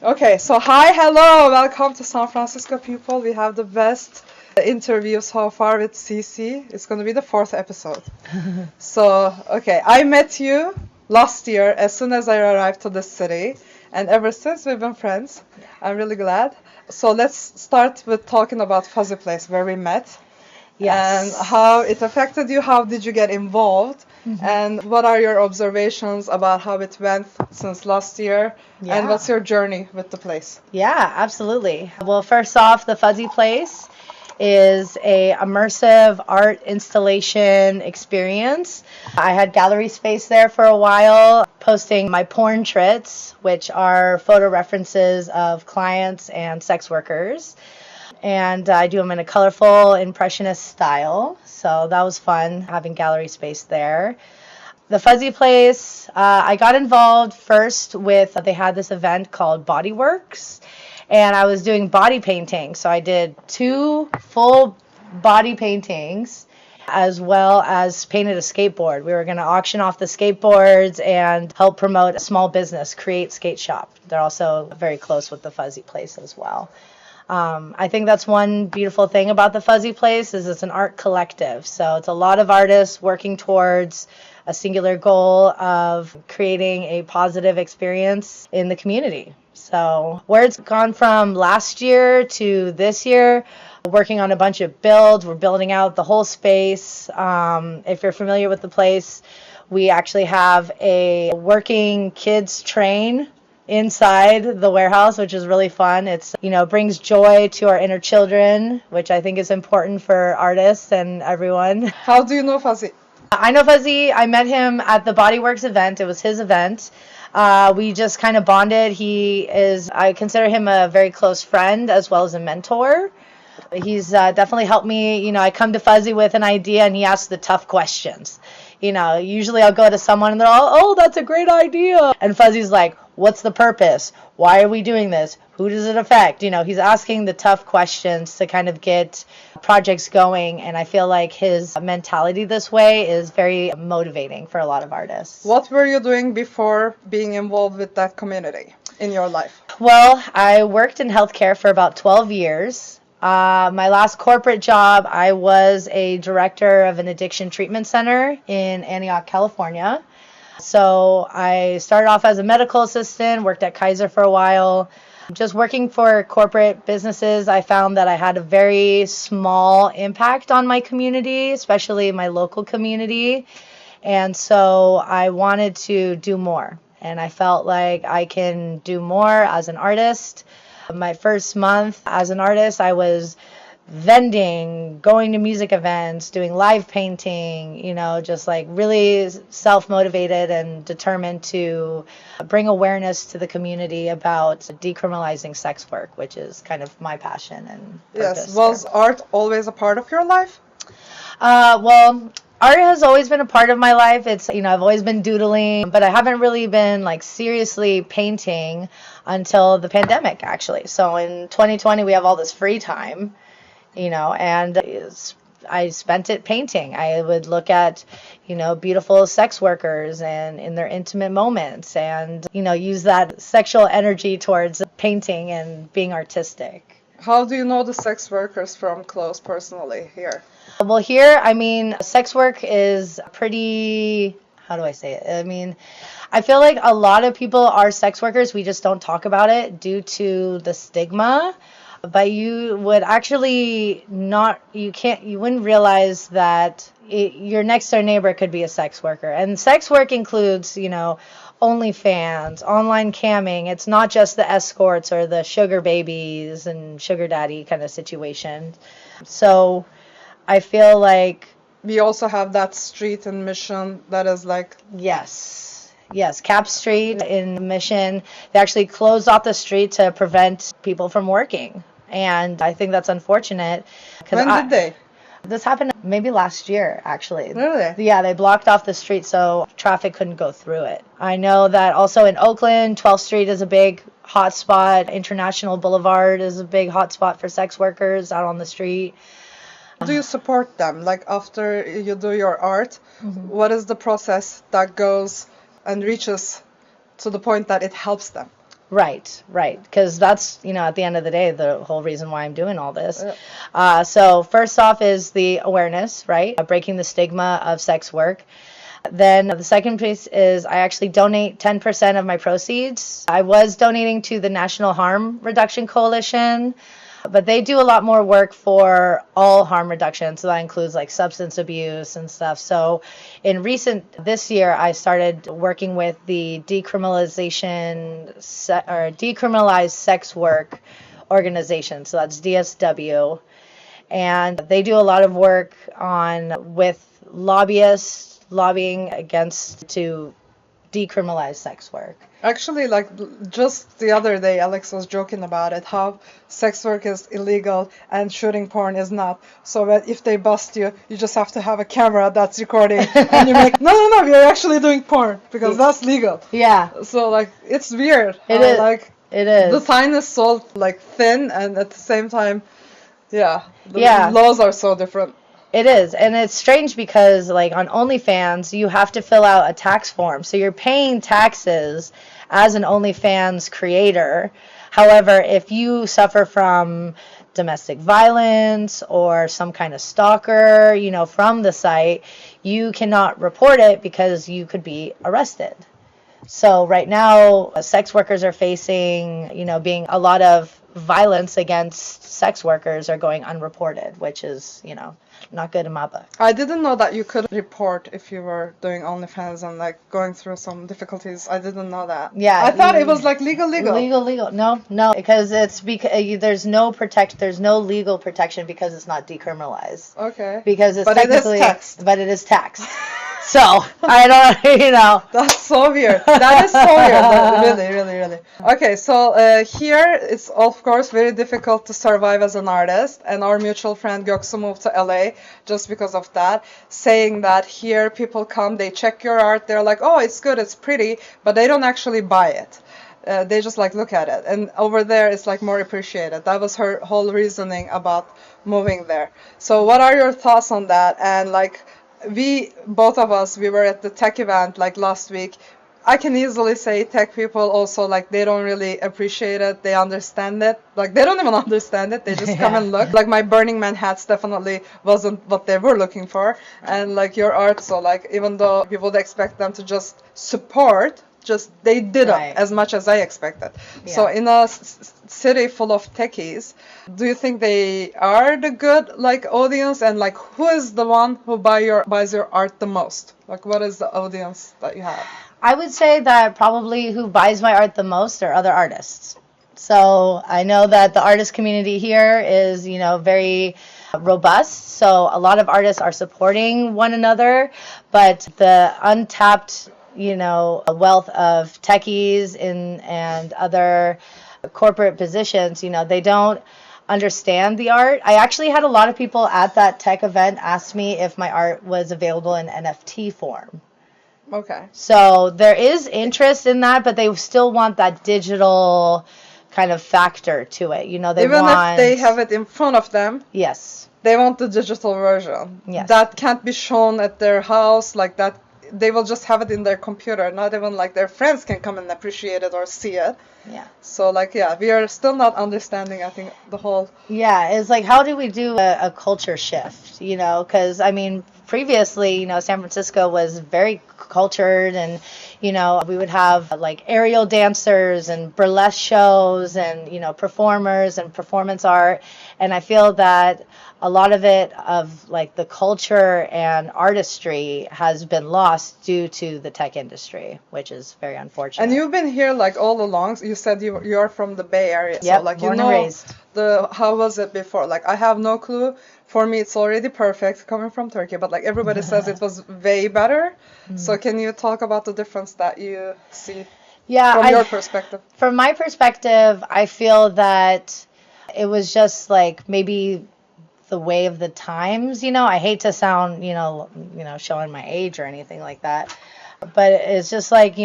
Okay, so hi, hello, welcome to San Francisco, people. We have the best interview so far with CeeCee. It's going to be the fourth episode. So, okay, I met you last year as soon as I arrived to the city, and ever since we've been friends. I'm really glad. So let's start with talking about Fuzzy Place, where we met. Yes. And how it affected you. How did you get involved? And what are your observations about how it went since last year? And what's your journey with the place? Yeah, absolutely. Well, first off, the Fuzzy Place is a immersive art installation experience. I had gallery space there for a while, posting my portraits, which are photo references of clients and sex workers. And I do them in a colorful impressionist style. So that was fun having gallery space there. The Fuzzy Place, I got involved first with, they had this event called Bodyworks, and I was doing body painting. So I did 2 full body paintings as well as painted a skateboard. We were going to auction off the skateboards and help promote a small business, Create Skate Shop. They're also very close with the Fuzzy Place as well. I think that's one beautiful thing about the Fuzzy Place is it's an art collective. So it's a lot of artists working towards a singular goal of creating a positive experience in the community. So where it's gone from last year to this year, working on a bunch of builds. We're building out the whole space. If you're familiar with the place, we actually have a working kids train inside the warehouse, which is really fun. It's, brings joy to our inner children, which I think is important for artists and everyone. How do you know Fuzzy? I know Fuzzy. I met him at the Bodyworks event. It was his event. We just kind of bonded. I consider him a very close friend as well as a mentor. He's definitely helped me. I come to Fuzzy with an idea and he asks the tough questions. Usually I'll go to someone and they're all, oh, that's a great idea. And Fuzzy's like, what's the purpose? Why are we doing this? Who does it affect? He's asking the tough questions to kind of get projects going. And I feel like his mentality this way is very motivating for a lot of artists. What were you doing before being involved with that community in your life? Well, I worked in healthcare for about 12 years. My last corporate job, I was a director of an addiction treatment center in Antioch, California. So I started off as a medical assistant, worked at Kaiser for a while. Just working for corporate businesses, I found that I had a very small impact on my community, especially my local community. And so I wanted to do more. And I felt like I can do more as an artist. My first month as an artist, I was vending, going to music events, doing live painting, just like really self-motivated and determined to bring awareness to the community about decriminalizing sex work, which is kind of my passion and purpose. Yes, was art always a part of your life? Well, art has always been a part of my life. It's, I've always been doodling, but I haven't really been like seriously painting until the pandemic, actually. So in 2020, we have all this free time, and I spent it painting. I would look at, beautiful sex workers and in their intimate moments and, use that sexual energy towards painting and being artistic. How do you know the sex workers from close personally here? Well, here, sex work is pretty, how do I say it? I feel like a lot of people are sex workers. We just don't talk about it due to the stigma. But you would actually you wouldn't realize that your next door neighbor could be a sex worker. And sex work includes, OnlyFans, online camming. It's not just the escorts or the sugar babies and sugar daddy kind of situation. So I feel like we also have that street in Mission that is like... Yes, Cap Street in Mission. They actually closed off the street to prevent people from working. And I think that's unfortunate. When did they? This happened maybe last year, actually. Really? Yeah, they blocked off the street so traffic couldn't go through it. I know that also in Oakland, 12th Street is a big hotspot. International Boulevard is a big hotspot for sex workers out on the street. Do you support them? Like after you do your art, what is the process that goes and reaches to the point that it helps them? Right, right. Because that's, at the end of the day, the whole reason why I'm doing all this. Yeah. So first off is the awareness, right? Breaking the stigma of sex work. Then the second piece is I actually donate 10% of my proceeds. I was donating to the National Harm Reduction Coalition, but they do a lot more work for all harm reduction. So that includes like substance abuse and stuff. So this year, I started working with the decriminalized sex work organization. So that's DSW. And they do a lot of work with lobbyists lobbying to decriminalize sex work. Actually, like just the other day, Alex was joking about it, how sex work is illegal and shooting porn is not. So that if they bust you, you just have to have a camera that's recording, and you make no, you're actually doing porn because that's legal. Yeah. So like it's weird. It is. Like it is. the line is so like thin, and at the same time, the Yeah. laws are so different. It is, and it's strange because like on OnlyFans, you have to fill out a tax form. So you're paying taxes as an OnlyFans creator. However, if you suffer from domestic violence or some kind of stalker, from the site, you cannot report it because you could be arrested. So right now, sex workers are facing, being a lot of violence against sex workers are going unreported, which is, not good in my book. I didn't know that you could report if you were doing OnlyFans and like going through some difficulties. I didn't know that. Yeah. I thought it was like legal. Legal. No, because there's no legal protection because it's not decriminalized. Okay. Because it's But technically, it is taxed. But it is taxed. So I don't, That's so weird. That is so weird. Really. Okay, so here it's of course very difficult to survive as an artist, and our mutual friend Göksu moved to LA just because of that, saying that here people come, they check your art, they're like, oh, it's good, it's pretty, but they don't actually buy it. They just like look at it, and over there it's like more appreciated. That was her whole reasoning about moving there. So what are your thoughts on that? And like both of us, we were at the tech event like last week. I can easily say tech people also like they don't really appreciate it. They understand it. Like they don't even understand it. They just come and look. Like my Burning Man hats definitely wasn't what they were looking for. And like your art, so like even though we would expect them to just support, they didn't as much as I expected. Yeah. So in a city full of techies, do you think they are the good like audience, and like who is the one who buys your art the most? Like what is the audience that you have? I would say that probably who buys my art the most are other artists. So I know that the artist community here is, very robust. So a lot of artists are supporting one another, but the untapped wealth of techies and other corporate positions, they don't understand the art. I actually had a lot of people at that tech event ask me if my art was available in NFT form. Okay. So there is interest in that, but they still want that digital kind of factor to it. If they have it in front of them. Yes. They want the digital version. Yes. That can't be shown at their house like that. They will just have it in their computer. Not even like their friends can come and appreciate it or see it. Yeah. So like, we are still not understanding, I think, the whole... Yeah, it's like, how do we do a culture shift, Because, previously, San Francisco was very cultured, and, we would have, like, aerial dancers and burlesque shows and, performers and performance art. And I feel that a lot of it, of, like, the culture and artistry has been lost due to the tech industry, which is very unfortunate. And you've been here, like, all along. You said you're from the Bay Area. Yep, so, like, born and raised. How was it before? Like, I have no clue. For me, it's already perfect coming from Turkey, but like everybody says it was way better. So can you talk about the difference that you see from your perspective? From my perspective, I feel that it was just like maybe the way of the times, I hate to sound, showing my age or anything like that, but it's just like,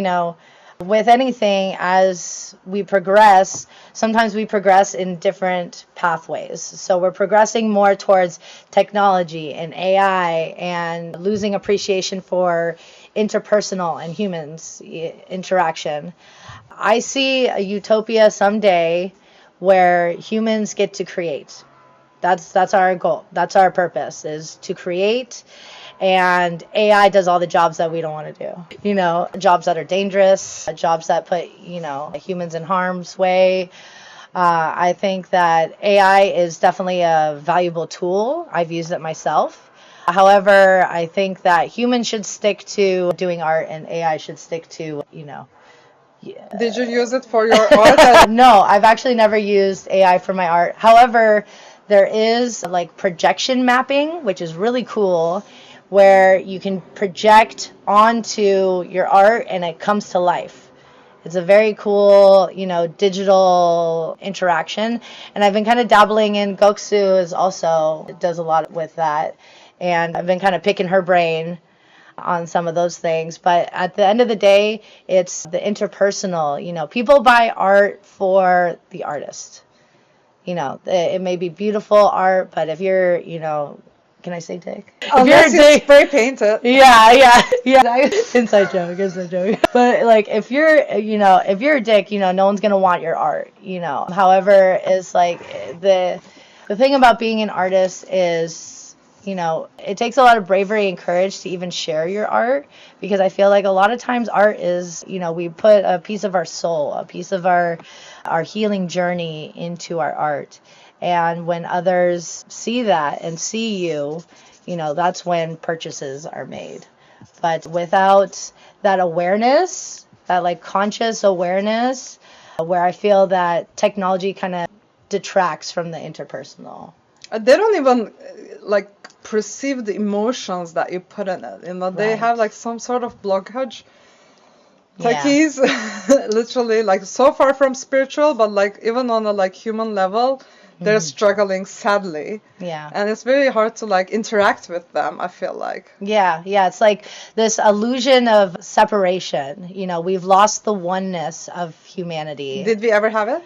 with anything, as we progress, sometimes we progress in different pathways. So we're progressing more towards technology and AI and losing appreciation for interpersonal and humans interaction. I see a utopia someday where humans get to create. That's our goal. That's our purpose, is to create, and AI does all the jobs that we don't want to do. Jobs that are dangerous, jobs that put, humans in harm's way. I think that AI is definitely a valuable tool. I've used it myself. However, I think that humans should stick to doing art and AI should stick to, yeah. Did you use it for your art? No, I've actually never used AI for my art. However, there is like projection mapping, which is really cool, where you can project onto your art and it comes to life. It's a very cool, digital interaction. And I've been kind of dabbling in Goksu is also does a lot with that. And I've been kind of picking her brain on some of those things. But at the end of the day, it's the interpersonal. People buy art for the artist. It may be beautiful art, but if you're, can I say dick? Unless you spray paint it. Yeah. Inside joke. But like, if you're a dick, no one's gonna want your art. However, it's like the thing about being an artist is, it takes a lot of bravery and courage to even share your art, because I feel like a lot of times art is, we put a piece of our soul, a piece of our healing journey into our art. And when others see that and see you, that's when purchases are made. But without that awareness, that like conscious awareness, where I feel that technology kind of detracts from the interpersonal. They don't even like perceive the emotions that you put in it. They Right. have like some sort of blockage. Techies, literally, like so far from spiritual, but like even on a like human level, they're struggling sadly. Yeah. And it's very hard to like interact with them, I feel like. Yeah, it's like this illusion of separation. We've lost the oneness of humanity. Did we ever have it?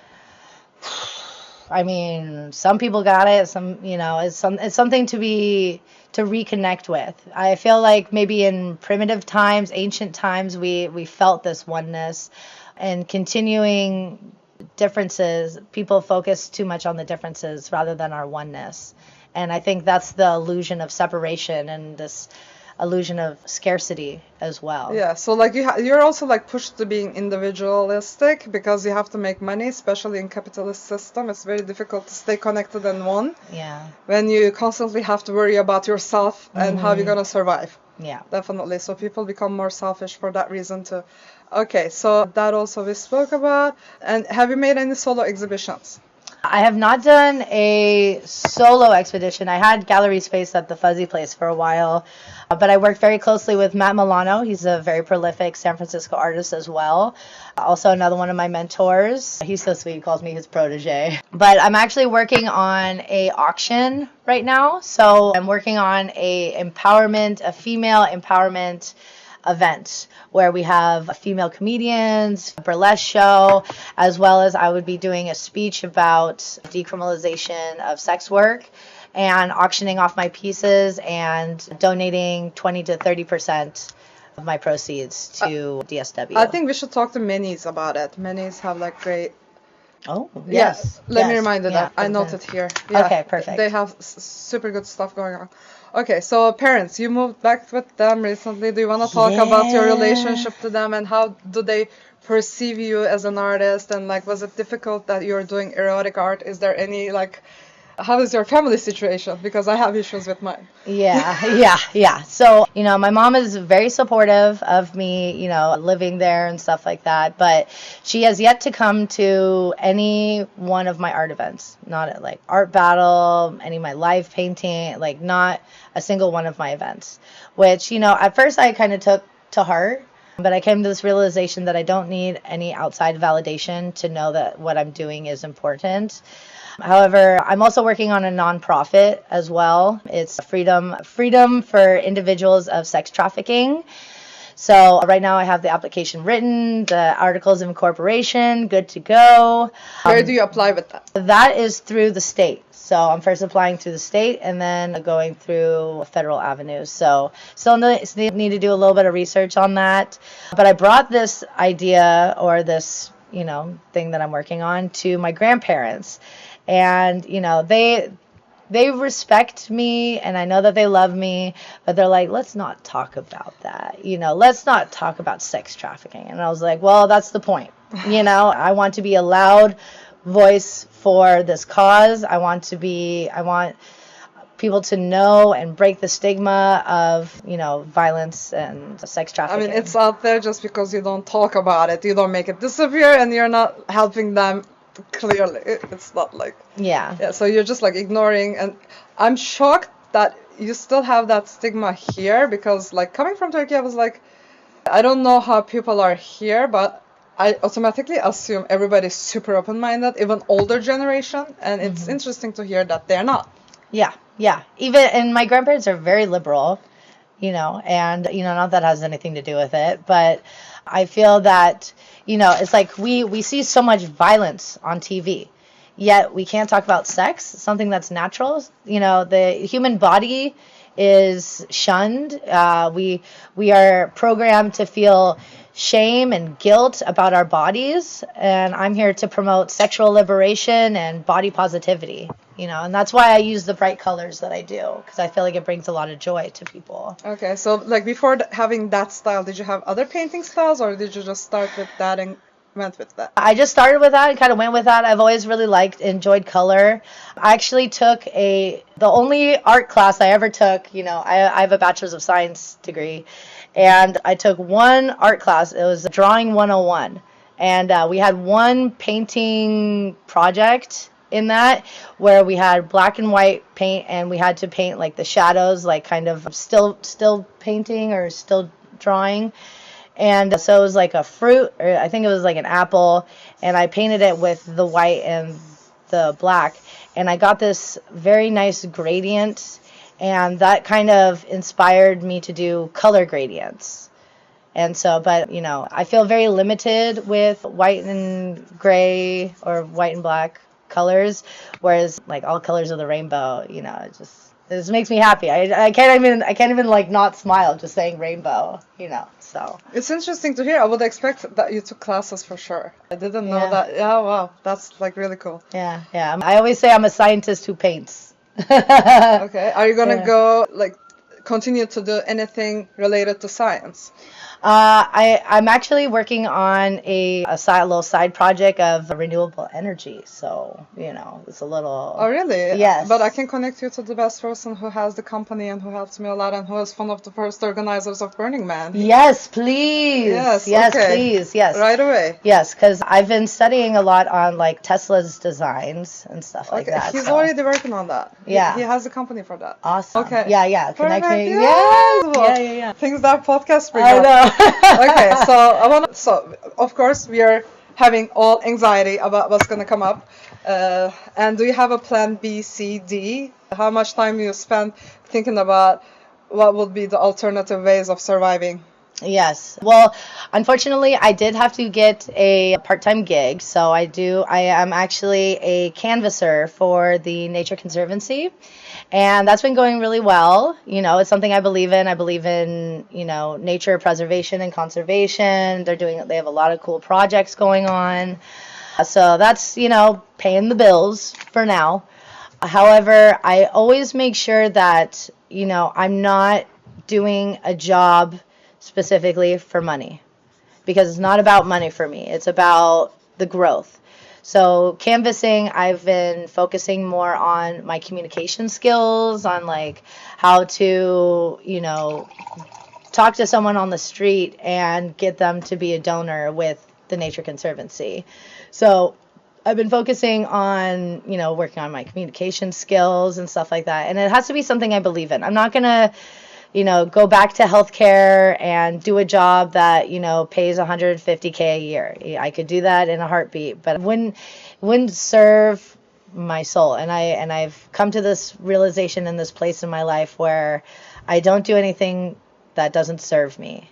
I mean, some people got it. Some, it's something to reconnect with. I feel like maybe in primitive times, ancient times, we felt this oneness, and continuing differences, people focus too much on the differences rather than our oneness. And I think that's the illusion of separation and this illusion of scarcity as well. Yeah, so like you're also like pushed to being individualistic because you have to make money, especially in capitalist system. It's very difficult to stay connected in one. Yeah. When you constantly have to worry about yourself and how you're gonna survive. Yeah. Definitely. So people become more selfish for that reason too. Okay, so that also we spoke about. And have you made any solo exhibitions? I have not done a solo expedition. I had gallery space at the Fuzzy Place for a while, but I worked very closely with Matt Milano. He's a very prolific San Francisco artist as well. Also another one of my mentors. He's so sweet, he calls me his protege. But I'm actually working on a auction right now. So I'm working on a female empowerment event where we have female comedians, a burlesque show, as well as I would be doing a speech about decriminalization of sex work and auctioning off my pieces and donating 20 to 30% of my proceeds to DSW. I think we should talk to Minis about it. Minis have like great... Oh, yes. Yes. Let me Yes. remind you that. Yeah. I noted here. Yeah. Okay, perfect. They have super good stuff going on. Okay, so parents, you moved back with them recently. Do you want to talk about your relationship to them and how do they perceive you as an artist? And like, was it difficult that you're doing erotic art? Is there any like, how is your family situation? Because I have issues with mine. Yeah. So, my mom is very supportive of me, living there and stuff like that. But she has yet to come to any one of my art events. Not at like art battle, any of my live painting, like not a single one of my events. Which, at first I kind of took to heart. But I came to this realization that I don't need any outside validation to know that what I'm doing is important. However, I'm also working on a nonprofit as well. It's freedom for individuals of sex trafficking. So right now I have the application written, the articles of incorporation, good to go. Where do you apply with that? That is through the state. So I'm first applying through the state and then going through federal avenues. So still need to do a little bit of research on that. But I brought this idea or this, thing that I'm working on to my grandparents. And, they respect me and I know that they love me, but they're like, let's not talk about that. Let's not talk about sex trafficking. And I was like, well, that's the point. I want to be a loud voice for this cause. I want people to know and break the stigma of, violence and sex trafficking. It's out there just because you don't talk about it. You don't make it disappear and you're not helping them. Clearly, it's not like... Yeah, so you're just like ignoring. And I'm shocked that you still have that stigma here because like coming from Turkey, I was like, I don't know how people are here, but I automatically assume everybody's super open-minded, even older generation, and it's interesting to hear that they're not. Yeah. And my grandparents are very liberal, and, not that has anything to do with it, but I feel that, it's like we see so much violence on TV, yet we can't talk about sex, something that's natural. The human body is shunned. We are programmed to feel shame and guilt about our bodies, and I'm here to promote sexual liberation and body positivity, and that's why I use the bright colors that I do, because I feel like it brings a lot of joy to people. Okay, so like before having that style, did you have other painting styles, or did you just start with that and went with that? I just started with that and kind of went with that. I've always really enjoyed color. I actually took the only art class I ever took, I have a bachelor's of science degree, and I took one art class. It was drawing 101, and we had one painting project in that where we had black and white paint, and we had to paint like the shadows, like kind of still painting or still drawing. And so it was like a fruit, or I think it was like an apple, and I painted it with the white and the black, and I got this very nice gradient, and that kind of inspired me to do color gradients. And so, but I feel very limited with white and gray or white and black colors, whereas like all colors of the rainbow, it just makes me happy. I can't even like not smile just saying rainbow, so. It's interesting to hear. I would expect that you took classes for sure. I didn't know that. Yeah, wow. That's like really cool. Yeah. I always say I'm a scientist who paints. Okay. Are you going to go like continue to do anything related to science? I'm actually working on a little side project of renewable energy. So, it's a little... Oh, really? Yes. But I can connect you to the best person who has the company and who helps me a lot and who is one of the first organizers of Burning Man. Yes, please. Yes, okay. Please. Yes. Right away. Yes, because I've been studying a lot on like Tesla's designs and stuff like that. He's already working on that. Yeah. He has a company for that. Awesome. Okay. Yeah. Connect me. Yes. Yeah. Things that podcast bring up. I know. Okay, so of course we are having all anxiety about what's going to come up. And do you have a plan B, C, D? How much time you spend thinking about what would be the alternative ways of surviving? Yes. Well, unfortunately, I did have to get a part-time gig. So I am actually a canvasser for the Nature Conservancy. And that's been going really well. It's something I believe in. I believe in, nature preservation and conservation. They have a lot of cool projects going on. So that's, paying the bills for now. However, I always make sure that, I'm not doing a job specifically for money, because it's not about money for me. It's about the growth. So canvassing, I've been focusing more on my communication skills, on like how to, talk to someone on the street and get them to be a donor with the Nature Conservancy. So I've been focusing on, working on my communication skills and stuff like that. And it has to be something I believe in. I'm not going to, go back to healthcare and do a job that, pays $150K a year. I could do that in a heartbeat, but it wouldn't serve my soul. And I've come to this realization in this place in my life where I don't do anything that doesn't serve me.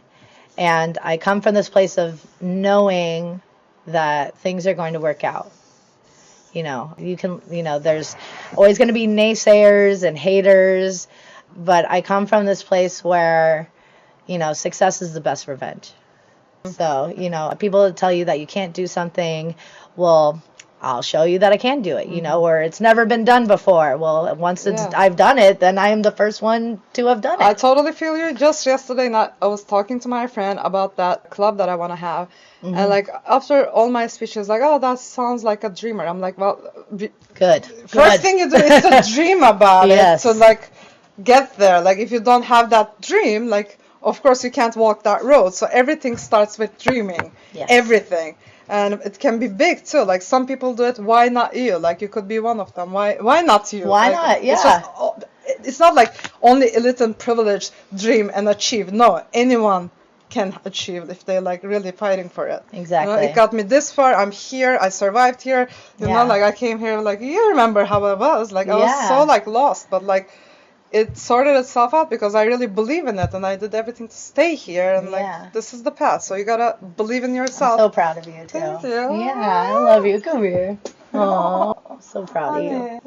And I come from this place of knowing that things are going to work out. There's always going to be naysayers and haters, but I come from this place where, success is the best revenge. So, people tell you that you can't do something, well, I'll show you that I can do it, or it's never been done before. Well, once I've done it, then I am the first one to have done it. I totally feel you. Just yesterday night, I was talking to my friend about that club that I want to have. And like after all my speeches, like, oh, that sounds like a dreamer. I'm like, well, good. First thing you do is to dream about Yes. it, to like get there. Like if you don't have that dream, like of course you can't walk that road. So everything starts with dreaming. Yes. Everything. And it can be big too. Like some people do it. Why not you? Like you could be one of them. Why not you? Why like, not? Yeah. It's not like only elite and privileged dream and achieve. No, anyone can achieve if they're like really fighting for it. Exactly. It got me this far. I'm here. I survived here. Like I came here. Like you remember how I was. Like I was so like lost, but like it sorted itself out because I really believe in it and I did everything to stay here and like this is the path. So you gotta believe in yourself. I'm so proud of you too. Thank you. Yeah, I love you. Come here. Oh, I'm so proud of you.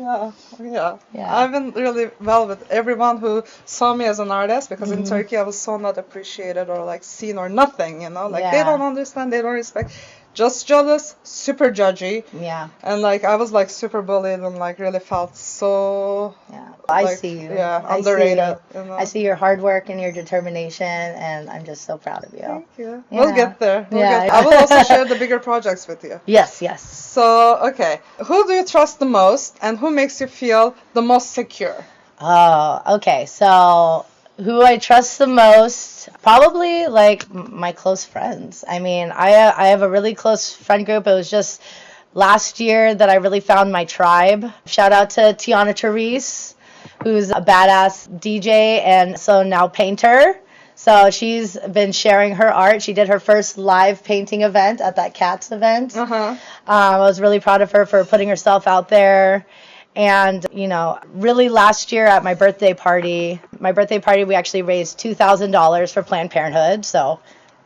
Yeah. I've been really well with everyone who saw me as an artist because in Turkey I was so not appreciated or like seen or nothing, like they don't understand, they don't respect. Just jealous, super judgy. Yeah. And like I was like super bullied and like really felt so I see you. Yeah, underrated. I see your hard work and your determination and I'm just so proud of you. Thank you. Yeah. We'll get there. Yeah. I will also share the bigger projects with you. Yes. So, okay. Who do you trust the most and who makes you feel the most secure? Oh, okay. So who I trust the most, probably like my close friends. I mean, I have a really close friend group. It was just last year that I really found my tribe. Shout out to Tiana Therese, who's a badass DJ and so now painter. So she's been sharing her art. She did her first live painting event at that Cats event. I was really proud of her for putting herself out there. And, really last year at my birthday party, we actually raised $2,000 for Planned Parenthood. So,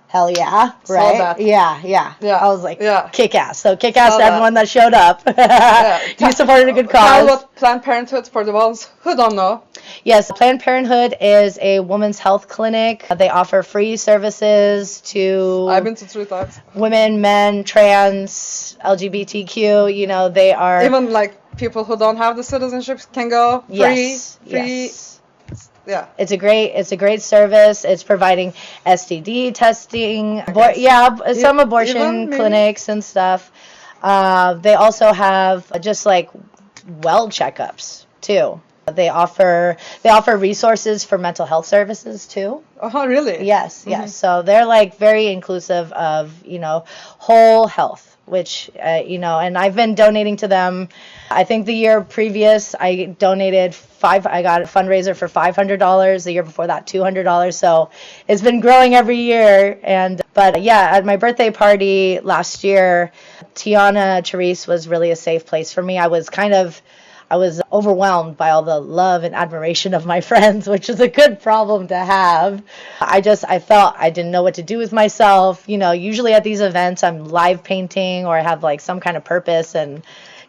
hell yeah, right? That. Yeah. I was like, kick ass. So, kick ass to everyone that showed up. You supported a good cause. Tell what Planned Parenthood for the ones who don't know. Yes, Planned Parenthood is a women's health clinic. They offer free services to I've been to 3 times. Women, men, trans, LGBTQ. They are even like people who don't have the citizenship can go free. Yes. Yeah. It's a great service. It's providing STD testing, some abortion clinics and stuff. They also have just like well checkups too. They offer resources for mental health services too. Oh, really? Yes. So they're like very inclusive of, whole health, which, and I've been donating to them. I think the year previous I donated I got a fundraiser for $500. The year before that, $200. So it's been growing every year. But at my birthday party last year, Tiana Therese was really a safe place for me. I was overwhelmed by all the love and admiration of my friends, which is a good problem to have. I felt I didn't know what to do with myself. Usually at these events, I'm live painting or I have like some kind of purpose. And,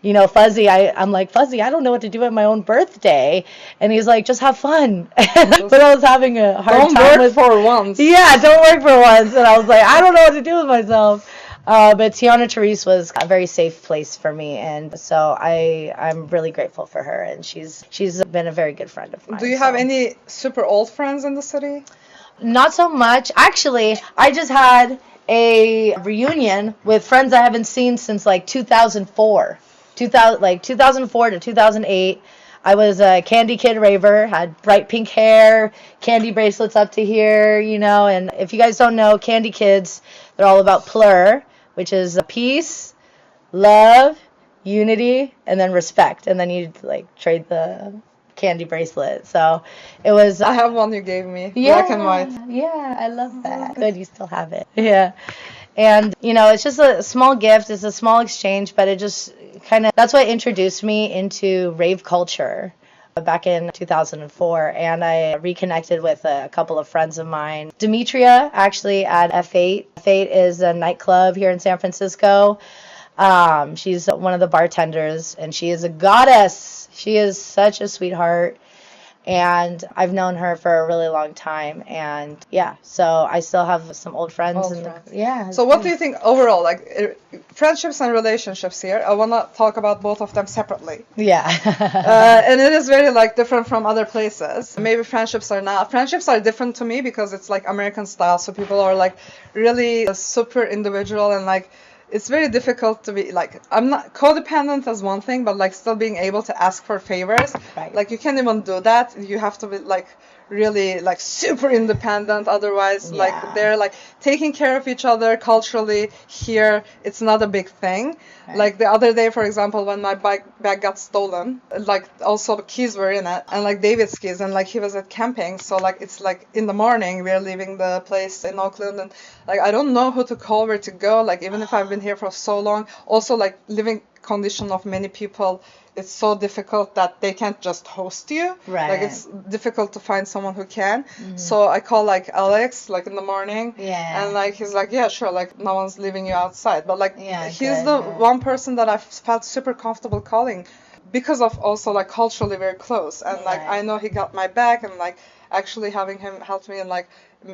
Fuzzy, I'm like, Fuzzy, I don't know what to do at my own birthday. And he's like, just have fun. But I was having a hard time. Don't work for once. Yeah, don't work for once. And I was like, I don't know what to do with myself. But Tiana Therese was a very safe place for me, and so I'm really grateful for her, and she's been a very good friend of mine. Do you have any super old friends in the city? Not so much. Actually, I just had a reunion with friends I haven't seen since like 2004. 2004 to 2008. I was a candy kid raver, had bright pink hair, candy bracelets up to here, and if you guys don't know, candy kids, they're all about plur, which is peace, love, unity, and then respect. And then you like trade the candy bracelet. So it was. I have one you gave me, black and white. Yeah, I love that. Good, you still have it. Yeah. And, it's just a small gift. It's a small exchange, but it just that's what introduced me into rave culture. back in 2004, and I reconnected with a couple of friends of mine. Demetria, actually, at F8. F8 is a nightclub here in San Francisco. She's one of the bartenders, and she is a goddess. She is such a sweetheart. And I've known her for a really long time, and yeah, so I still have some old friends. Yeah. So what do you think overall, like friendships and relationships here? I want to talk about both of them separately. Yeah. And it is very like different from other places. Maybe friendships are not. Friendships are different to me because it's like American style, so people are like really super individual, and like it's very difficult to be like, I'm not codependent as one thing, but like still being able to ask for favors. Right. Like you can't even do that. You have to be like really like super independent. Otherwise, Yeah. like they're like taking care of each other culturally here. It's not a big thing. Right. Like the other day, for example, when my bag got stolen, like also the keys were in it, and like David's keys, and like he was at camping, so like it's like in the morning we're leaving the place in Oakland, and like I don't know who to call, where to go, like even if I've been here for so long. Also like living condition of many people, it's so difficult that they can't just host you. Right. Like it's difficult to find someone who can. So I call like Alex like in the morning. Yeah. And like he's like, yeah, sure, like no one's leaving you outside. But like Yeah, he's good, the good. one person that I've felt super comfortable calling because of also like culturally very close. And like Right. I know he got my back, and like actually having him help me in like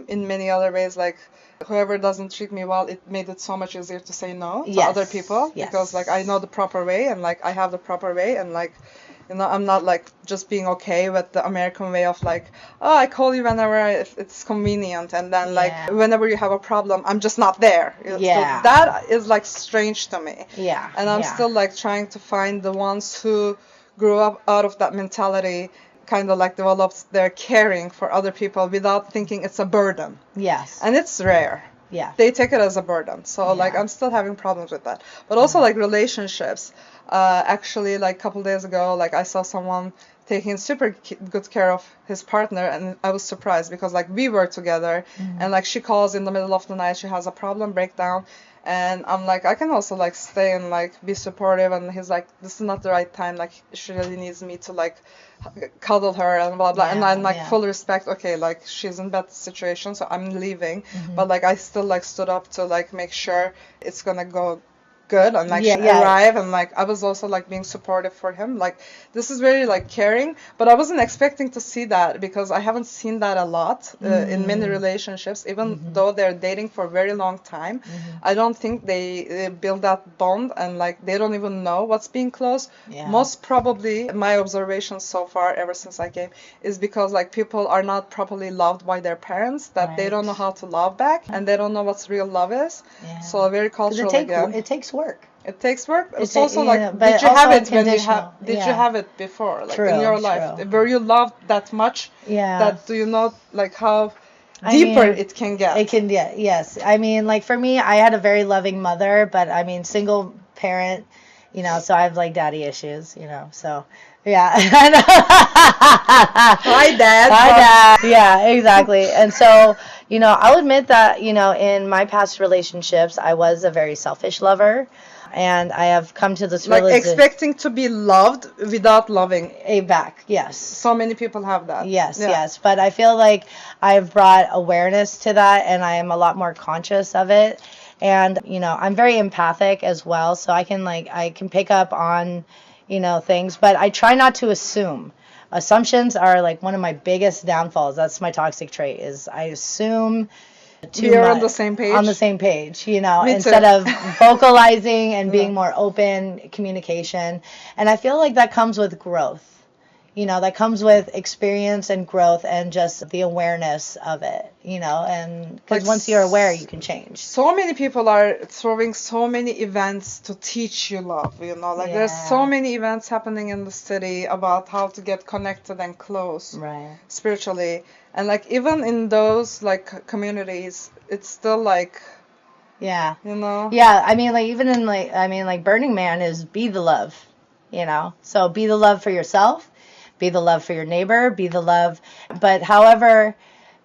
in many other ways, like whoever doesn't treat me well, it made it so much easier to say no to Yes. other people. Yes. Because like I know the proper way, and like I have the proper way, and like, you know, I'm not like just being okay with the American way of like, oh, I call you whenever if it's convenient, and then like Yeah. whenever you have a problem, I'm just not there. Yeah. So that is like strange to me. Yeah. And I'm yeah. still like trying to find the ones who grew up out of that mentality, kind of like developed their caring for other people without thinking it's a burden. Yes. And it's rare. Yeah. They take it as a burden. So like Yeah. I'm still having problems with that. But also like relationships. Actually, like a couple days ago, like I saw someone taking super good care of his partner, and I was surprised because like we were together, and like she calls in the middle of the night, she has a problem, breakdown, and I'm like, I can also like stay and like be supportive, and he's like, this is not the right time, like she really needs me to like cuddle her and blah blah, and Yeah, I'm like yeah. full respect, okay, like she's in bad situation, so I'm leaving, but like I still like stood up to like make sure it's gonna go good, and like Yeah, she yeah. arrived, and like I was also like being supportive for him. Like this is very like caring, but I wasn't expecting to see that because I haven't seen that a lot in many relationships, even though they're dating for a very long time. I don't think they build that bond, and like they don't even know what's being close. Yeah. Most probably my observations so far ever since I came is because like people are not properly loved by their parents, that they Right. don't know how to love back, and they don't know what real love is. Yeah. So very 'Cause cultural again. it takes work. It takes work. It's ta- also yeah, like, but did you have also it when you unconditional. did you Yeah. have it before, like True, in your life? true. Were you loved that much? Yeah. That do you know like how I deeper mean, it can get? It can, yeah, yes. I mean, like for me, I had a very loving mother, but I mean, single parent, you know, so I have like daddy issues, you know, so yeah. Hi, Dad. Hi, Dad. Yeah, exactly. And so, you know, I'll admit that, you know, in my past relationships, I was a very selfish lover, and I have come to this Like realization. expecting to be loved without loving. Back, yes. So many people have that. Yes, Yeah. yes. But I feel like I've brought awareness to that, and I am a lot more conscious of it. And, you know, I'm very empathic as well, so I can pick up on, you know, things, but I try not to assume. Assumptions are like one of my biggest downfalls. That's my toxic trait, is I assume too We're much. on the same page. On the same page, you know, Me too. instead of vocalizing and being more open communication. And I feel like that comes with growth. You know, that comes with experience and growth and just the awareness of it, you know, and because Like once you're aware, you can change. So many people are throwing so many events to teach you love, you know, like there's so Yeah. many events happening in the city about how to get connected and close Right. spiritually, and like even in those like communities, it's still like, Yeah. you know, Yeah. I mean, like, even in like Burning Man is be the love, you know, so be the love for yourself, be the love for your neighbor, be the love. But however,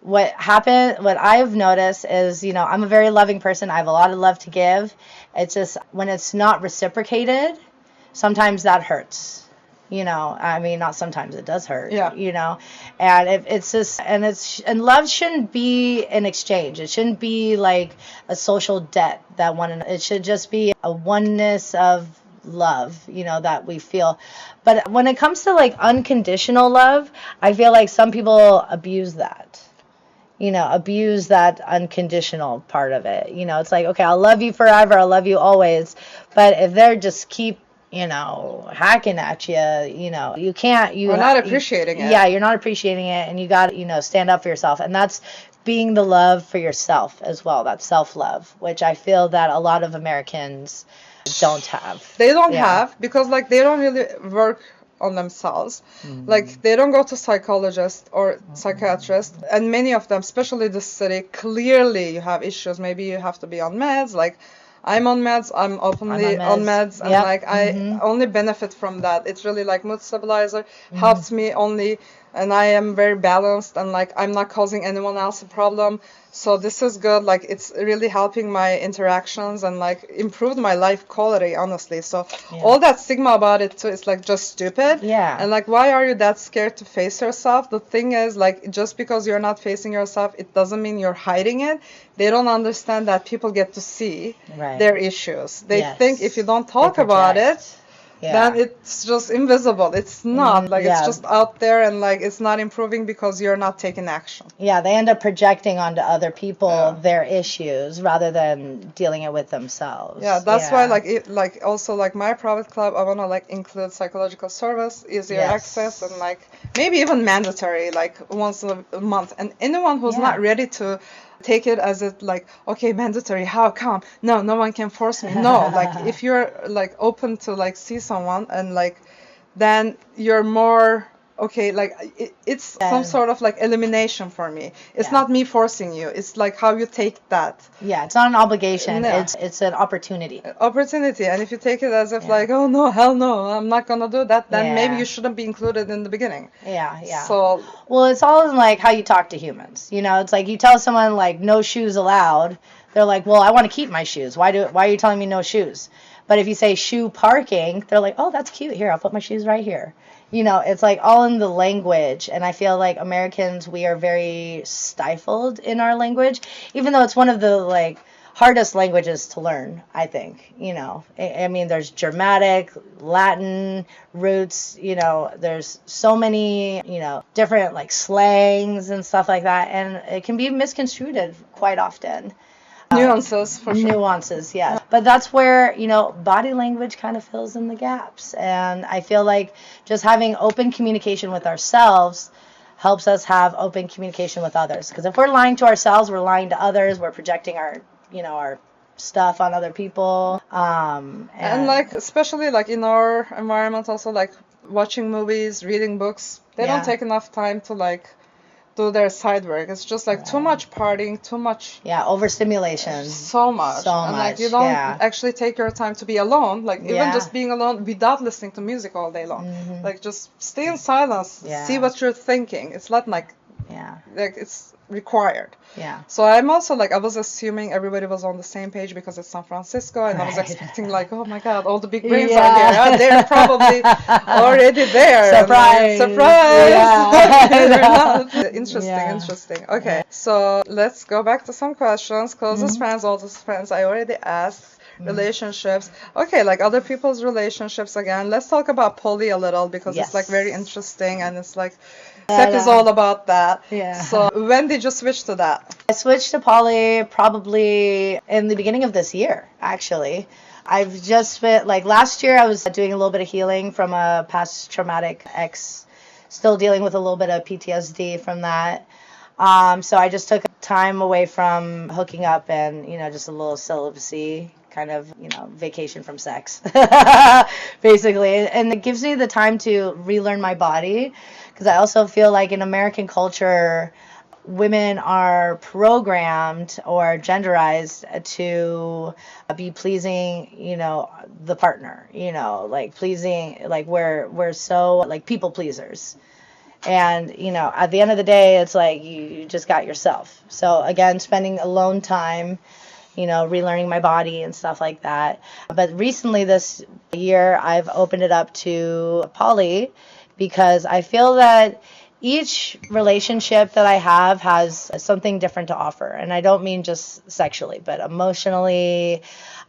what I've noticed is, you know, I'm a very loving person. I have a lot of love to give. It's just when it's not reciprocated, sometimes that hurts, I mean, not sometimes, it does hurt. Yeah. And if it's just, and love shouldn't be an exchange. It shouldn't be like a social debt it should just be a oneness of love, that we feel. But when it comes to like unconditional love, I feel like some people abuse that. Abuse that unconditional part of it. It's like, okay, I'll love you forever, I'll love you always. But if they're just keep, hacking at you, you can't, We're not appreciating it. Yeah, you're not appreciating it, and you got to, stand up for yourself. And that's being the love for yourself as well. That's self-love, which I feel that a lot of Americans don't have. They don't have, because like they don't really work on themselves. Like they don't go to psychologists or psychiatrists, and many of them, especially this city, clearly you have issues. Maybe you have to be on meds. Like I'm on meds, I'm openly on meds, and like I only benefit from that. It's really like mood stabilizer, helps me only, and I am very balanced, and like I'm not causing anyone else a problem. So this is good. Like it's really helping my interactions and like improved my life quality, honestly. So all that stigma about it too is like just stupid. Yeah. And like, why are you that scared to face yourself? The thing is, like, just because you're not facing yourself, it doesn't mean you're hiding it. They don't understand that people get to see their issues. They think if you don't talk about it, then it's just invisible. It's not. Like, it's just out there, and like it's not improving because you're not taking action. Yeah, they end up projecting onto other people their issues rather than dealing it with themselves. Yeah, that's why like also like my private club, I want to like include psychological service, easier access, and like maybe even mandatory, like once a month. And anyone who's not ready to take it as it like, okay, mandatory, how come? No one can force me. No, like if you're like open to like see someone, and like then you're more okay, like it's some sort of like elimination for me. It's not me forcing you. It's like how you take that. Yeah, it's not an obligation. It's an opportunity. And if you take it as if like, oh no, hell no, I'm not gonna do that, then maybe you shouldn't be included in the beginning. Yeah. So well, it's all in like how you talk to humans. It's like you tell someone like no shoes allowed. They're like, well, I want to keep my shoes. Why are you telling me no shoes? But if you say shoe parking, they're like, oh, that's cute. Here, I'll put my shoes right here. It's like all in the language. And I feel like Americans, we are very stifled in our language, even though it's one of the like hardest languages to learn, I think. I mean, there's Germanic, Latin roots, there's so many, different like slangs and stuff like that. And it can be misconstrued quite often. Nuances, for sure. Nuances, yeah. But that's where, body language kind of fills in the gaps. And I feel like just having open communication with ourselves helps us have open communication with others. Because if we're lying to ourselves, we're lying to others, we're projecting our stuff on other people. And like, especially like in our environment also, like watching movies, reading books, they don't take enough time to like do their side work. It's just like too much partying, too much overstimulation, so much, and like you don't actually take your time to be alone, like even just being alone without listening to music all day long. Like just stay in silence, see what you're thinking. It's not like like it's required. So I'm also like, I was assuming everybody was on the same page because it's San Francisco, and I was expecting like, oh my god, all the big brains are here. Oh, they're probably already there. Surprise! Interesting. Okay, so let's go back to some questions. Closest friends, oldest friends. I already asked. Relationships. Okay, like other people's relationships again. Let's talk about poly a little, because it's like very interesting, and it's like Sep is all about that. So when did you switch to that? I switched to poly probably in the beginning of this year, actually. I've just been, like last year I was doing a little bit of healing from a past traumatic ex, still dealing with a little bit of PTSD from that. So I just took time away from hooking up and, just a little celibacy kind of, vacation from sex, basically. And it gives me the time to relearn my body, because I also feel like in American culture, women are programmed or genderized to be pleasing, the partner, like pleasing, like we're so like people pleasers. And, at the end of the day, it's like you just got yourself. So again, spending alone time relearning my body and stuff like that. But recently this year, I've opened it up to poly because I feel that each relationship that I have has something different to offer. And I don't mean just sexually, but emotionally.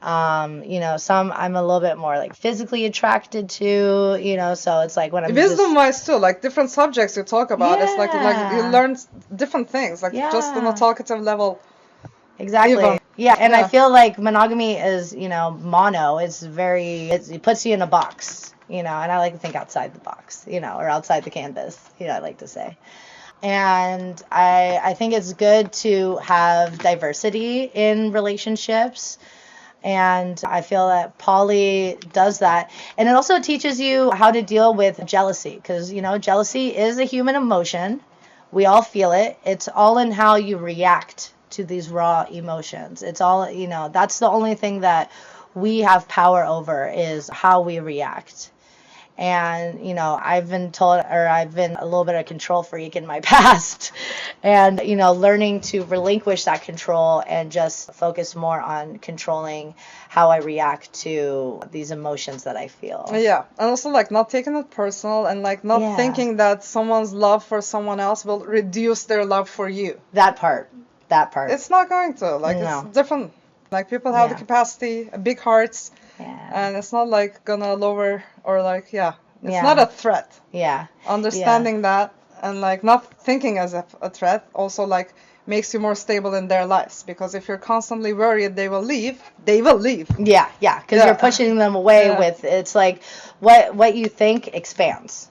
Some I'm a little bit more like physically attracted to, so it's like when I'm wisdom-wise too, like different subjects you talk about, it's like you learn different things, like just on a talkative level. Exactly. Even. Yeah, and I feel like monogamy is, mono. It puts you in a box, and I like to think outside the box, or outside the canvas, I like to say. And I think it's good to have diversity in relationships. And I feel that poly does that. And it also teaches you how to deal with jealousy, because, jealousy is a human emotion. We all feel it. It's all in how you react to these raw emotions. It's all, that's the only thing that we have power over, is how we react. And, I've been told, or I've been a little bit of control freak in my past. And, learning to relinquish that control and just focus more on controlling how I react to these emotions that I feel. Yeah. And also, like, not taking it personal and, like, not thinking that someone's love for someone else will reduce their love for you. That part. It's not going to. Like, it's different. Like, people have the capacity, big hearts. Yeah. And it's not like gonna lower or like, it's not a threat. Yeah. Understanding that and like not thinking as a threat also like makes you more stable in their lives, because if you're constantly worried they will leave. Yeah, because you're pushing them away with, it's like what you think expands.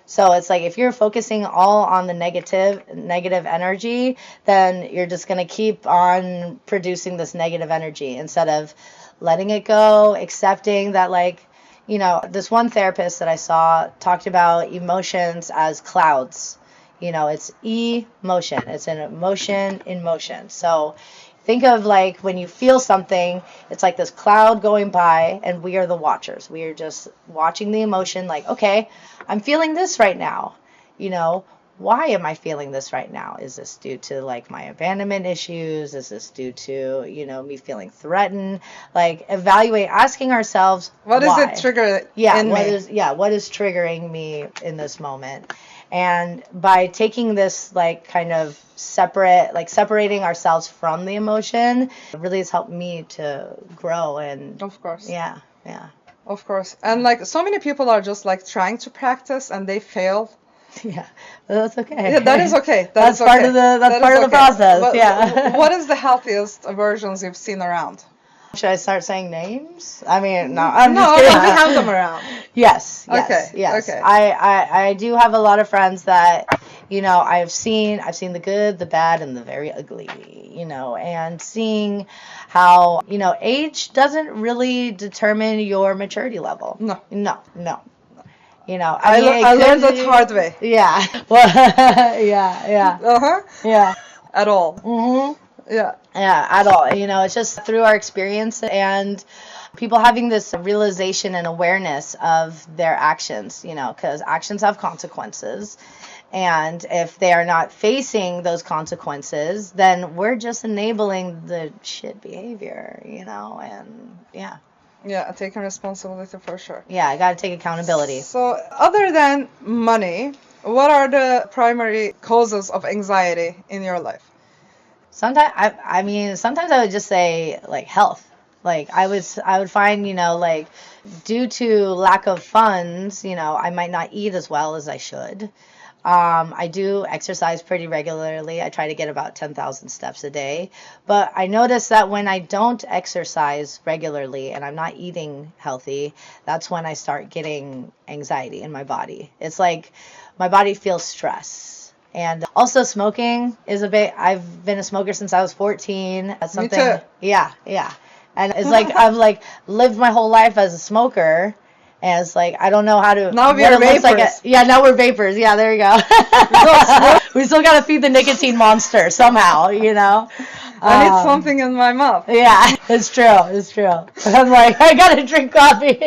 So it's like if you're focusing all on the negative energy, then you're just going to keep on producing this negative energy instead of letting it go, accepting that, like, this one therapist that I saw talked about emotions as clouds. It's emotion. It's an emotion in motion. So think of like when you feel something, it's like this cloud going by and we are the watchers. We are just watching the emotion like, okay, I'm feeling this right now. Why am I feeling this right now? Is this due to like my abandonment issues? Is this due to, me feeling threatened? Like evaluate, asking ourselves, what why? Is it triggering in me? What is triggering me in this moment? And by taking this like kind of separating ourselves from the emotion, it really has helped me to grow. And of course. Yeah. Of course. And like so many people are just like trying to practice and they fail. Yeah, that's okay. Yeah, that is okay. That's part of the process. But what is the healthiest versions you've seen around? Should I start saying names? I mean, no, I'm just no, kidding. We have them around. Yes. Okay. I do have a lot of friends that, I've seen the good, the bad, and the very ugly, and seeing how, age doesn't really determine your maturity level. No. I learned that hard way. Yeah. Well, yeah. Yeah. At all. Mm-hmm. Yeah, at all. It's just through our experience and people having this realization and awareness of their actions, because actions have consequences. And if they are not facing those consequences, then we're just enabling the shit behavior, and yeah. Yeah, taking responsibility for sure. Yeah, I got to take accountability. So, other than money, what are the primary causes of anxiety in your life? Sometimes I would just say like health. Like I would find, like due to lack of funds, I might not eat as well as I should. I do exercise pretty regularly. I try to get about 10,000 steps a day. But I notice that when I don't exercise regularly and I'm not eating healthy, that's when I start getting anxiety in my body. It's like my body feels stress. And also smoking is I've been a smoker since I was 14. That's something. Me too. Yeah. And it's like I've like lived my whole life as a smoker. And it's like, I don't know how to... Now we're vapors. Now we're vapors. Yeah, there you go. We still got to feed the nicotine monster somehow, I need something in my mouth. Yeah, it's true. It's true. I'm like, I gotta drink coffee.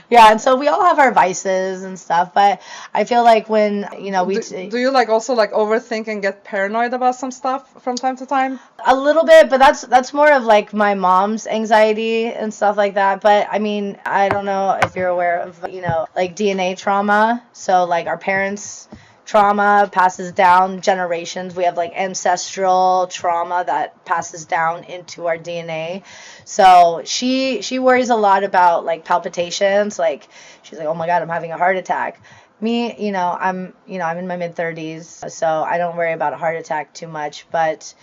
Yeah, and so we all have our vices and stuff, but I feel like when, Do you like also like overthink and get paranoid about some stuff from time to time? a little bit, but that's more of like my mom's anxiety and stuff like that. But I mean, I don't know if you're aware of, like DNA trauma. So like our parents' trauma passes down generations. We have like ancestral trauma that passes down into our DNA. So she worries a lot about like palpitations. Like she's like, oh my God, I'm having a heart attack. Me, I'm in my mid-30s, so I don't worry about a heart attack too much. But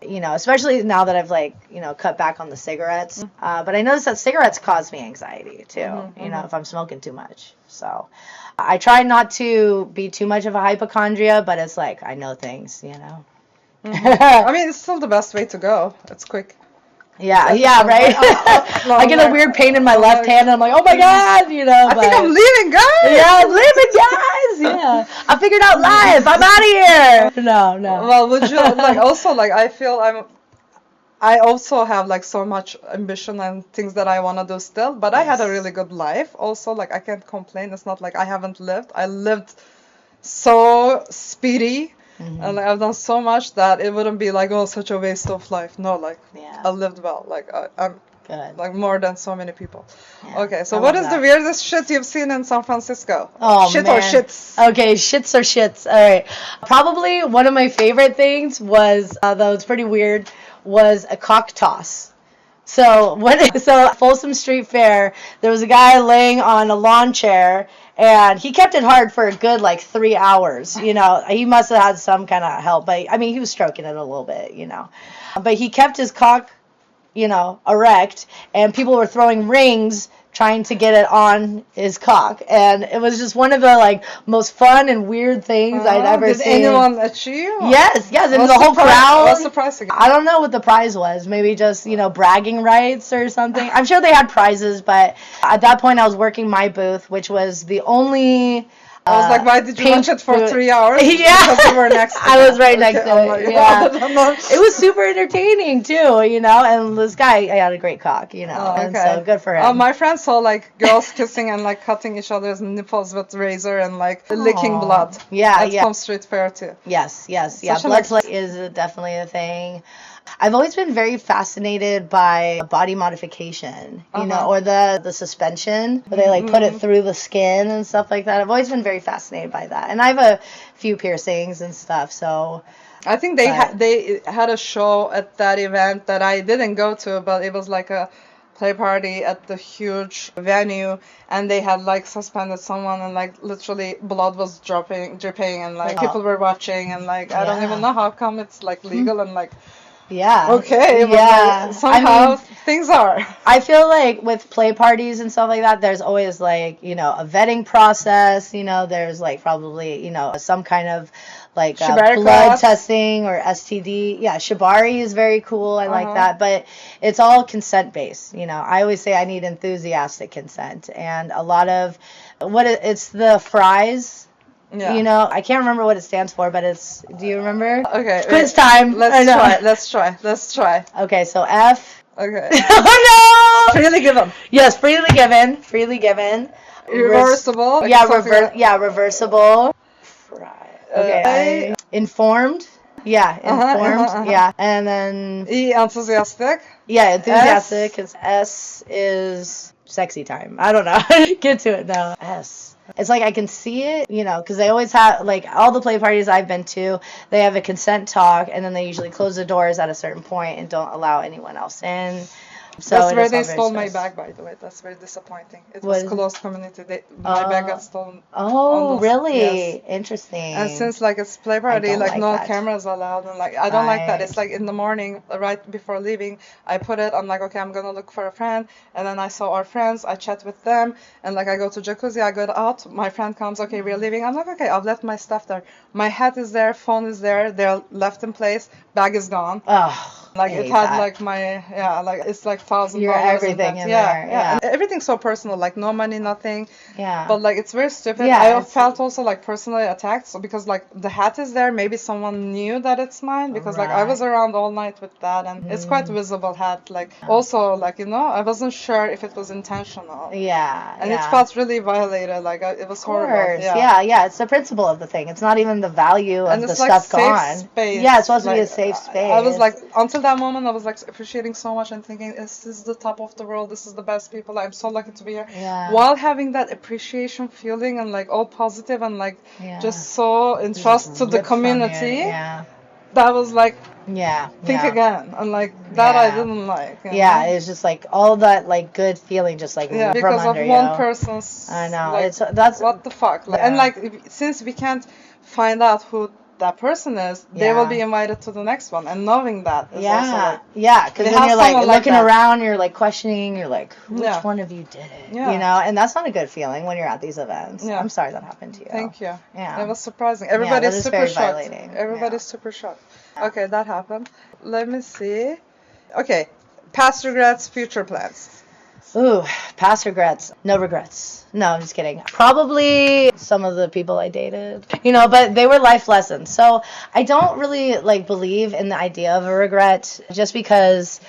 especially now that I've like, cut back on the cigarettes. But I noticed that cigarettes cause me anxiety too, if I'm smoking too much. So I try not to be too much of a hypochondria, but it's like, I know things, I mean, it's still the best way to go. It's quick. Yeah, right? I get a weird pain in my left hand, and I'm like, oh my God, I think I'm leaving, guys! Yeah, I'm leaving, guys! Yeah. I figured out life. I'm out of here! No. Well, would you, like, also, like, I feel I also have, like, so much ambition and things that I want to do still, but I had a really good life. Also, like, I can't complain. It's not like I haven't lived. I lived so speedy. And like, I've done so much that it wouldn't be like, oh, such a waste of life. No, like, I lived well. Like, I'm good. Like more than so many people. Yeah, okay, so what is the weirdest shit you've seen in San Francisco? Oh, shit man. or shits? Okay, shits or shits. All right. Probably one of my favorite things was, though it's pretty weird, was a cock toss. So Folsom Street Fair, there was a guy laying on a lawn chair, and he kept it hard for a good, 3 hours, He must have had some kind of help, but, I mean, he was stroking it a little bit, But he kept his cock, erect, and people were throwing rings trying to get it on his cock. And it was just one of the, most fun and weird things I'd ever seen. Did anyone achieve? Yes, and the whole crowd. What's the prize again? I don't know what the prize was. Maybe just, bragging rights or something. I'm sure they had prizes, but at that point I was working my booth, which was the only... I was like, why did you watch it for 3 hours? Yeah. Because you were next to I was right next to like, it. Yeah. It was super entertaining, too, and this guy, I had a great cock, and so good for him. My friends saw, girls kissing and, cutting each other's nipples with razor and, licking blood. Yeah, That's from Street Fair, too. Yes. Blood play is definitely a thing. I've always been very fascinated by body modification, or the suspension, where they put it through the skin and stuff like that. I've always been very fascinated by that. And I have a few piercings and stuff, so... I think they had a show at that event that I didn't go to, but it was like a play party at the huge venue, and they had suspended someone, and literally blood was dripping, and people were watching, and I don't even know how come it's legal and Yeah. Okay. But somehow things are. I feel like with play parties and stuff like that, there's always a vetting process. There's probably some kind of blood testing or STD. Yeah, shibari is very cool. I like that, but it's all consent based. I always say I need enthusiastic consent, and a lot of it's the fries. Yeah. I can't remember what it stands for, but it's... Do you remember? Okay. Quiz time. Let's try. Okay, so F. Okay. Oh, no! Freely given. Yes, freely given. Reversible. Reversible. Okay. Informed. Yeah, informed. Yeah. And then... E, enthusiastic. Yeah, enthusiastic. S is sexy time. I don't know. Get to it now. S. It's I can see it, because they always have, all the play parties I've been to, they have a consent talk, and then they usually close the doors at a certain point and don't allow anyone else in. So that's where they stole my bag, by the way. That's very disappointing. It was closed community. My bag got stolen. Oh, really? Yes. Interesting. And since it's play party, no that. cameras allowed, and I don't like that. It's in the morning, right before leaving, I put it. I'm like, okay, I'm gonna look for a friend, and then I saw our friends. I chat with them, and I go to jacuzzi. I go out. My friend comes. Okay, we're leaving. I'm like, okay, I've left my stuff there. My hat is there. Phone is there. They're left in place. Bag is gone. Oh. It had my it's $1,000. You're everything in there. Yeah. And everything's so personal. No money, nothing. Yeah. But like it's very stupid. Yeah, I it's- felt also like personally attacked, so because like the hat is there, maybe someone knew that it's mine because like I was Right. around all night with that, and it's quite visible hat. Like also like I wasn't sure if it was intentional, Yeah. and yeah. it felt really violated. Like it was Of horrible. course. Yeah. It's the principle of the thing. It's not even the value And of the it's like stuff safe gone. space. Yeah, it's supposed to be a Like, safe space. I was like, until that moment, I was like appreciating so much and thinking, this is the top of the world. This is the best people. I'm so lucky to be here. Yeah. While having that appreciation feeling and like all positive and like Yeah. just so in trust to the ripped from you. community, Yeah. that was like, Yeah. think yeah. again. And like that I Yeah. didn't like. you Yeah, know? it's just like all that like good feeling just like Yeah, from because of under one you. person's. I know. Like, That's what the fuck? Like, and Yeah. like, since we can't find out who that person is, they will Yeah. be invited to the next one. And knowing that is also Yeah, like, yeah, because we then have you're like someone like looking that. around, you're like questioning, you're like, which Yeah. one of you did it? Yeah. You know, and that's not a good feeling when you're at these events. Yeah. I'm sorry that happened to you. thank you. Yeah. It was surprising. Everybody's that is super very shocked. violating. Everybody's Yeah. super shocked. Okay, that happened. Let me see. Okay, past regrets, future plans. Ooh, past regrets. No regrets. No, I'm just kidding. Probably some of the people I dated, but they were life lessons. So I don't really like believe in the idea of a regret just because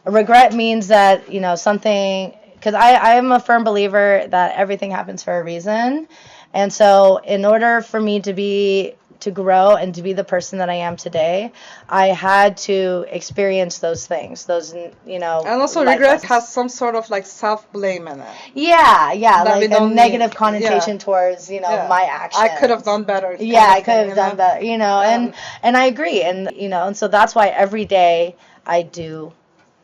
a regret means that, something, because I am a firm believer that everything happens for a reason. And so in order for me to grow and to be the person that I am today, I had to experience those things, And also life regret lessons. has some sort of like self-blame in it. Yeah, That we like a don't negative need. connotation Yeah. towards, Yeah. my actions. I could have done better. Yeah, kind I of could thing, have done better, and I agree, and so that's why every day I do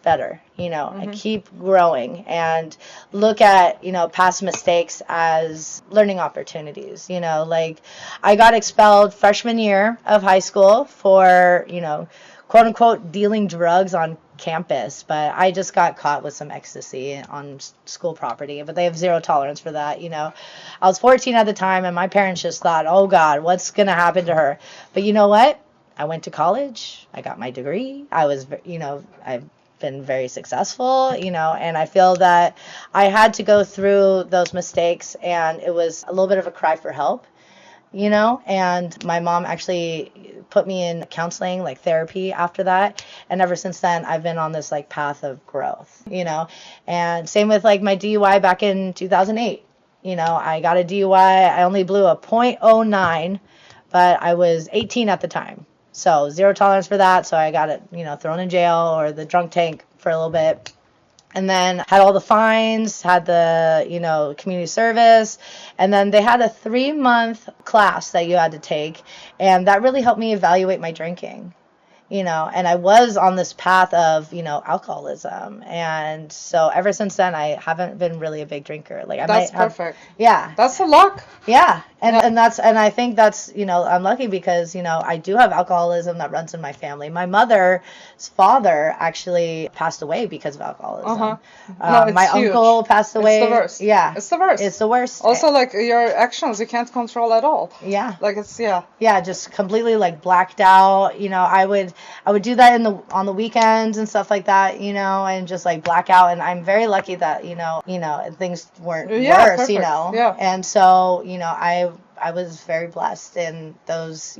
better, I keep growing and look at, past mistakes as learning opportunities, like I got expelled freshman year of high school for, quote unquote dealing drugs on campus, but I just got caught with some ecstasy on school property, but they have zero tolerance for that. I was 14 at the time and my parents just thought, oh God, what's going to happen to her? But you know what? I went to college. I got my degree. I was, I've been very successful, and I feel that I had to go through those mistakes and it was a little bit of a cry for help. And my mom actually put me in counseling, like therapy after that. And ever since then, I've been on this like path of growth, and same with like my DUI back in 2008. I got a DUI. I only blew a .09, but I was 18 at the time. So zero tolerance for that. So I got it, thrown in jail or the drunk tank for a little bit. And then had all the fines, had the, community service. And then they had a 3-month class that you had to take. And that really helped me evaluate my drinking. And I was on this path of, alcoholism. And so ever since then, I haven't been really a big drinker. Like That's perfect. Yeah. That's a luck. Yeah. And I think that's, I'm lucky because, I do have alcoholism that runs in my family. My mother's father actually passed away because of alcoholism. Uh-huh. No, it's my huge. uncle passed away. It's the worst. Yeah. It's the worst. It's the worst. Also, like your actions, you can't control at all. Yeah. Like it's yeah. Yeah, just completely like blacked out. I would do that on the weekends and stuff like that, and just like black out. And I'm very lucky that things weren't worse, perfect. Yeah. And so I was very blessed in those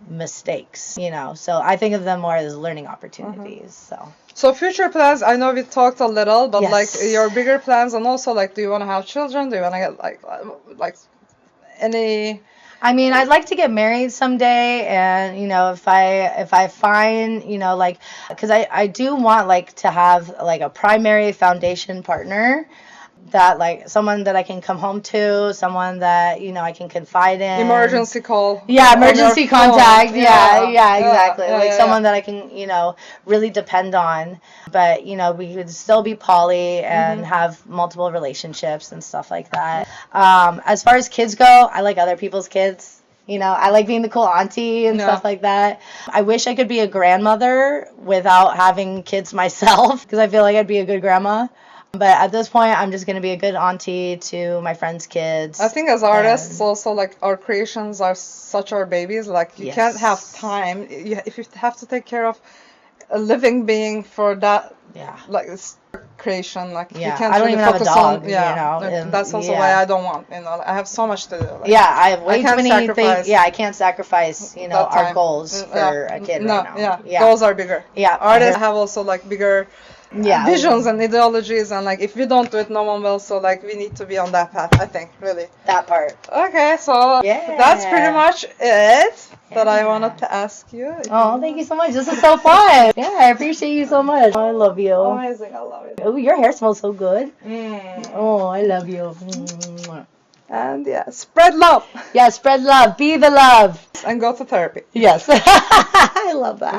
mistakes. So I think of them more as learning opportunities. So future plans, I know we talked a little, but Yes. like your bigger plans, and also like, do you want to have children? Do you want to get like any? I mean, I'd like to get married someday, and if I find because I do want like to have like a primary foundation partner, that like someone that I can come home to, someone that I can confide in. Emergency call. Yeah, on your emergency phone. contact. Yeah, exactly. Yeah, like yeah, someone that I can, really depend on. But, we could still be poly and have multiple relationships and stuff like that. As far as kids go, I like other people's kids. I like being the cool auntie and stuff like that. I wish I could be a grandmother without having kids myself, because I feel like I'd be a good grandma. But at this point, I'm just going to be a good auntie to my friends' kids. I think as artists, also like our creations are such our babies. Like you can't have time. If you have to take care of a living being for that, like it's creation. Like you Yeah, can't I don't really even have a focus dog, on. Yeah, you know, like, and- that's also yeah. why I don't want. You know, I have so much to do. Like, Yeah, I have way too can't many sacrifice things. Yeah, I can't sacrifice, you know, that our time. goals for Yeah. a kid No, right now. yeah, goals are bigger. Yeah. Artists have also like bigger Yeah. visions and ideologies, and like if we don't do it, no one will. So like we need to be on that path. I think really. That part. Okay, so Yeah. that's pretty much it that I Yeah. wanted to ask you. Oh, thank you so much. This is so fun. Yeah, I appreciate you so much. I love you. Amazing, I love it. Oh, your hair smells so good. Mm. Oh, I love you. Mwah. And yeah, spread love Yeah, spread love. Be the love. and go to therapy. Yes. I love that.